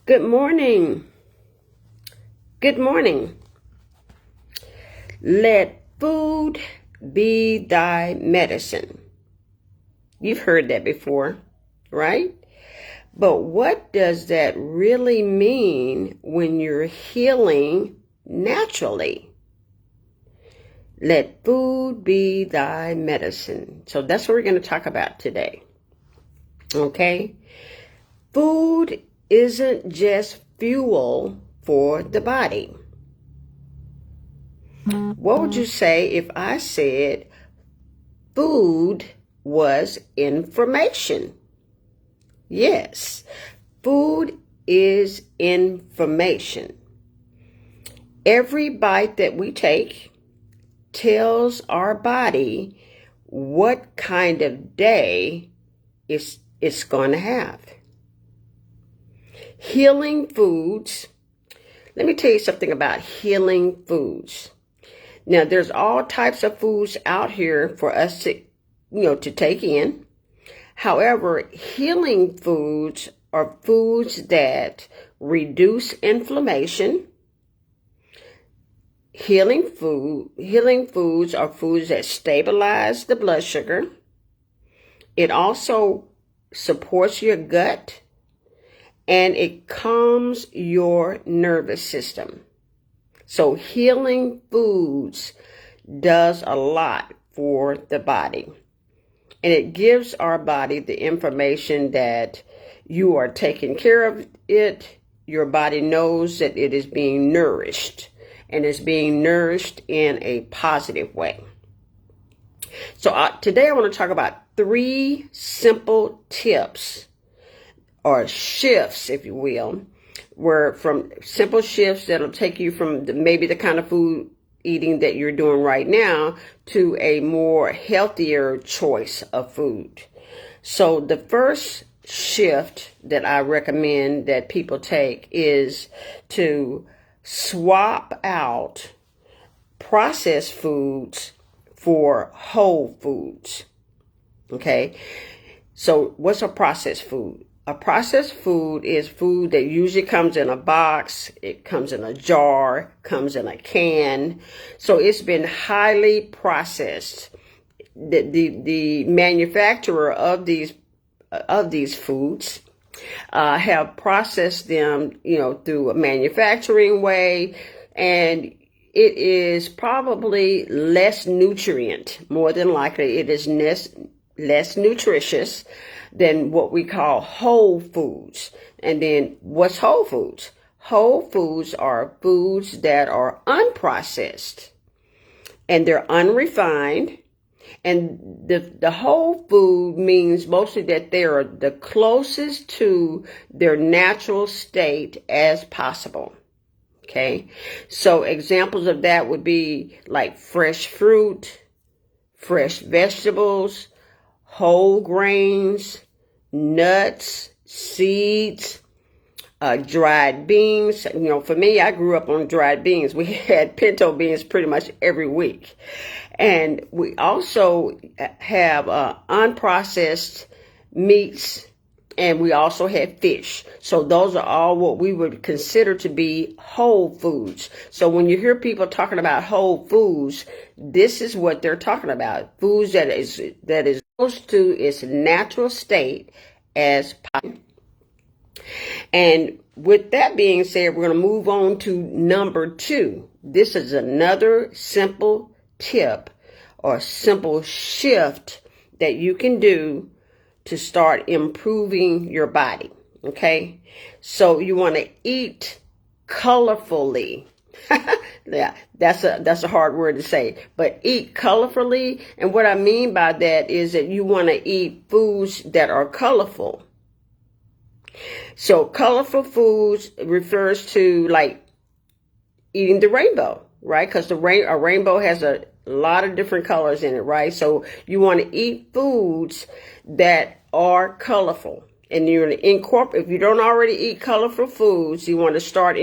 Good morning. Good morning. Let food be thy medicine. You've heard that before, right? But what does that really mean when you're healing naturally? Let food be thy medicine. So that's what we're going to talk about today. Okay? Food isn't just fuel for the body. What would you say if I said food was information? Yes, food is information. Every bite that we take tells our body what kind of day it's going to have. Healing foods. Let me tell you something about healing foods. Now, there's all types of foods out here for us to take in. However, healing foods are foods that reduce inflammation. Healing foods are foods that stabilize the blood sugar. It also supports your gut, and it calms your nervous system. So healing foods does a lot for the body. And it gives our body the information that you are taking care of it. Your body knows that it is being nourished, and it's being nourished in a positive way. So today I want to talk about 3 simple tips or shifts, if you will, from simple shifts that'll take you from maybe the kind of food eating that you're doing right now to a more healthier choice of food. So the first shift that I recommend that people take is to swap out processed foods for whole foods. Okay? So what's a processed food? A processed food is food that usually comes in a box, it comes in a jar, comes in a can. So it's been highly processed. The manufacturer of these foods have processed them, through a manufacturing way, and it is probably less nutrient. More than likely, it is less nutritious than what we call whole foods. And then what's whole foods? Whole foods are foods that are unprocessed and they're unrefined. And the whole food means mostly that they are the closest to their natural state as possible. Okay. So examples of that would be like fresh fruit, fresh vegetables, whole grains, nuts, seeds, dried beans. For me, I grew up on dried beans. We had pinto beans pretty much every week. And we also have unprocessed meats, and we also had fish. So those are all what we would consider to be whole foods. So when you hear people talking about whole foods, this is what they're talking about. Foods that is close to its natural state as possible. And with that being said, we're going to move on to number 2. This is another simple tip or simple shift that you can do to start improving your body. Okay. So you want to eat colorfully. Yeah, that's a hard word to say, but eat colorfully. And what I mean by that is that you want to eat foods that are colorful. So colorful foods refers to like eating the rainbow, right? Because a rainbow has a lot of different colors in it, right? So you want to eat foods that are colorful. And you're going to incorporate, if you don't already eat colorful foods, you want to start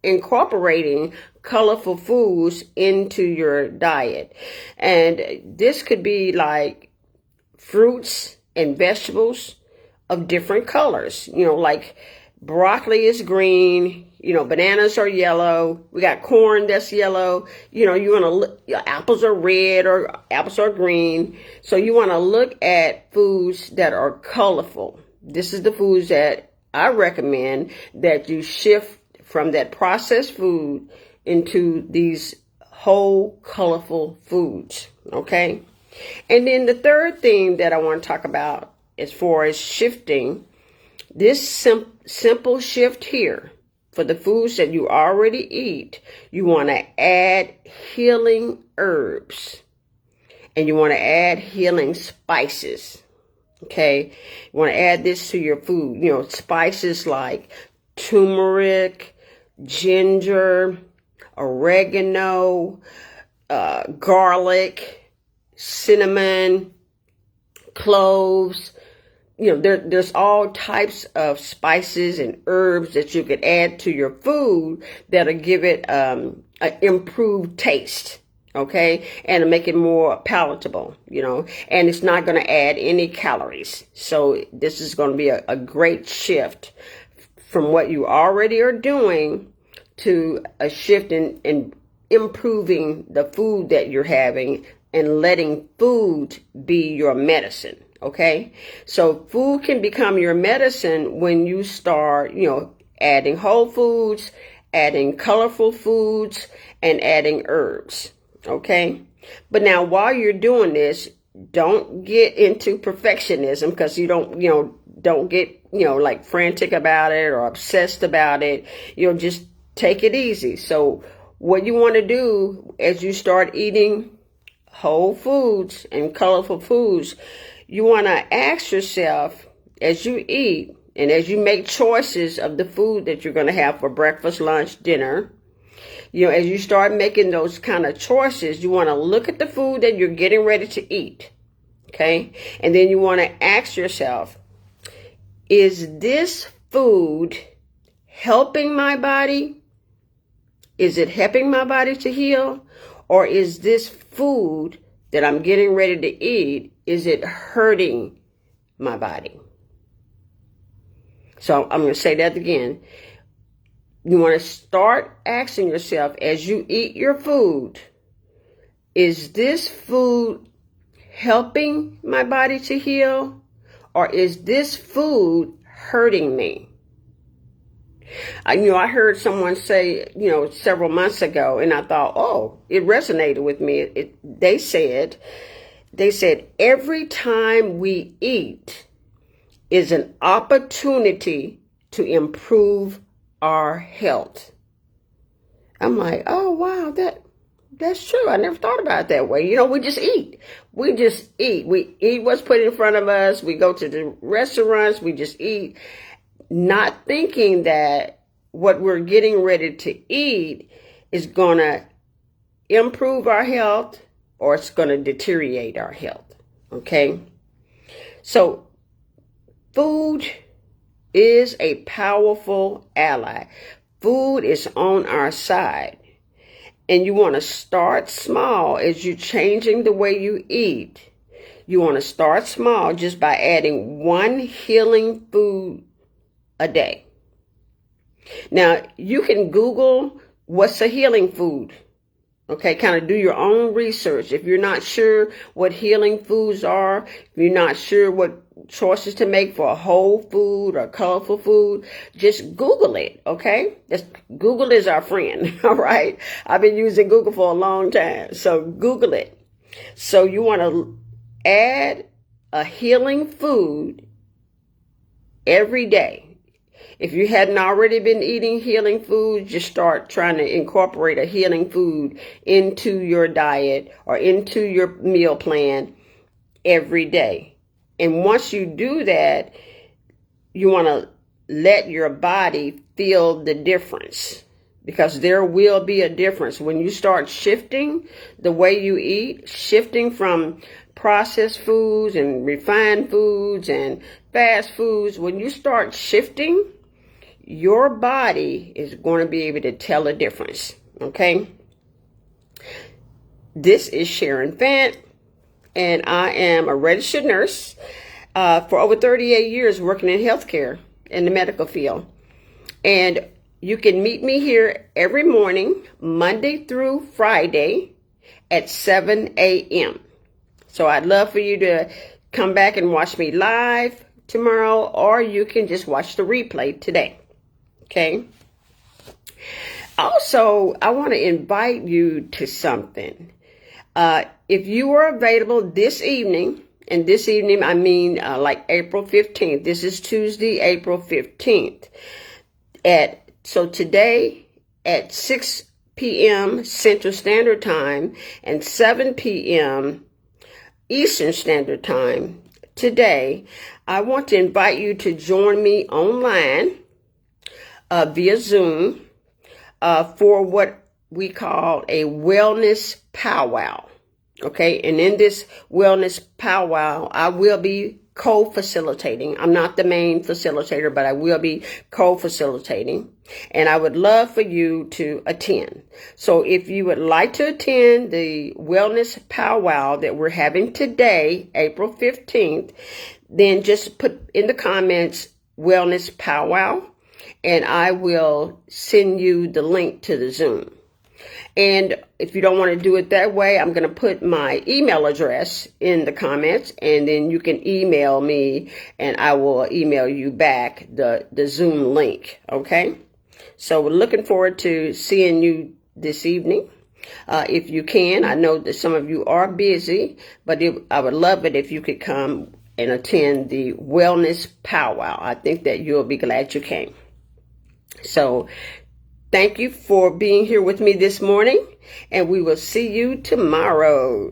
incorporating colorful foods into your diet. And this could be like fruits and vegetables of different colors, like Broccoli is green. Bananas are yellow. We got corn that's yellow. You want to look, apples are red or apples are green. So you want to look at foods that are colorful. This is the foods that I recommend that you shift from that processed food into these whole colorful foods. Okay. And then the third thing that I want to talk about as far as shifting, this simple shift here for the foods that you already eat, you want to add healing herbs and you want to add healing spices. Okay. You want to add this to your food, spices like turmeric, ginger, oregano, garlic, cinnamon, cloves. There's all types of spices and herbs that you could add to your food that'll give it an improved taste, okay, and make it more palatable, and it's not going to add any calories. So this is going to be a great shift from what you already are doing to a shift in improving the food that you're having and letting food be your medicine. Okay, so food can become your medicine when you start, adding whole foods, adding colorful foods, and adding herbs. Okay, but now while you're doing this, don't get into perfectionism, because you don't get, like frantic about it or obsessed about it. Just take it easy. So what you want to do as you start eating whole foods and colorful foods, you want to ask yourself as you eat and as you make choices of the food that you're going to have for breakfast, lunch, dinner, as you start making those kind of choices, you want to look at the food that you're getting ready to eat. Okay. And then you want to ask yourself, is this food helping my body? Is it helping my body to heal? Or is this food that I'm getting ready to eat, is it hurting my body? So I'm going to say that again. You want to start asking yourself as you eat your food, is this food helping my body to heal? Or is this food hurting me? I heard someone say, several months ago, and I thought, oh, it resonated with me. They said, every time we eat is an opportunity to improve our health. I'm like, oh, wow, that's true. I never thought about it that way. We just eat. We just eat. We eat what's put in front of us. We go to the restaurants. We just eat, not thinking that what we're getting ready to eat is going to improve our health or it's going to deteriorate our health. Okay? So food is a powerful ally. Food is on our side. And you want to start small as you're changing the way you eat. You want to start small just by adding one healing food a day. Now, you can Google what's a healing food. Okay, kind of do your own research. If you're not sure what healing foods are, if you're not sure what choices to make for a whole food or colorful food, just Google it, okay? Google is our friend, all right? I've been using Google for a long time, so Google it. So you want to add a healing food every day. If you hadn't already been eating healing food, just start trying to incorporate a healing food into your diet or into your meal plan every day. And once you do that, you want to let your body feel the difference, because there will be a difference when you start shifting the way you eat, shifting from processed foods and refined foods and fast foods. When you start shifting, your body is going to be able to tell a difference. Okay. This is Sharon Fant, and I am a registered nurse for over 38 years working in healthcare in the medical field. And you can meet me here every morning, Monday through Friday at 7 a.m. So I'd love for you to come back and watch me live tomorrow, or you can just watch the replay today. Okay? Also, I want to invite you to something. If you are available this evening, and this evening I mean like April 15th. This is Tuesday, April 15th. So today at 6 p.m. Central Standard Time and 7 p.m. Eastern Standard Time today, I want to invite you to join me online via Zoom for what we call a wellness powwow. Okay, and in this wellness powwow, I will be co-facilitating. I'm not the main facilitator, but I will be co-facilitating. And I would love for you to attend. So if you would like to attend the wellness powwow that we're having today, April 15th, then just put in the comments wellness powwow, and I will send you the link to the Zoom. And if you don't want to do it that way, I'm going to put my email address in the comments, and then you can email me and I will email you back the Zoom link. Okay. So we're looking forward to seeing you this evening. If you can, I know that some of you are busy, but I would love it if you could come and attend the wellness powwow. I think that you'll be glad you came. So thank you for being here with me this morning, and we will see you tomorrow.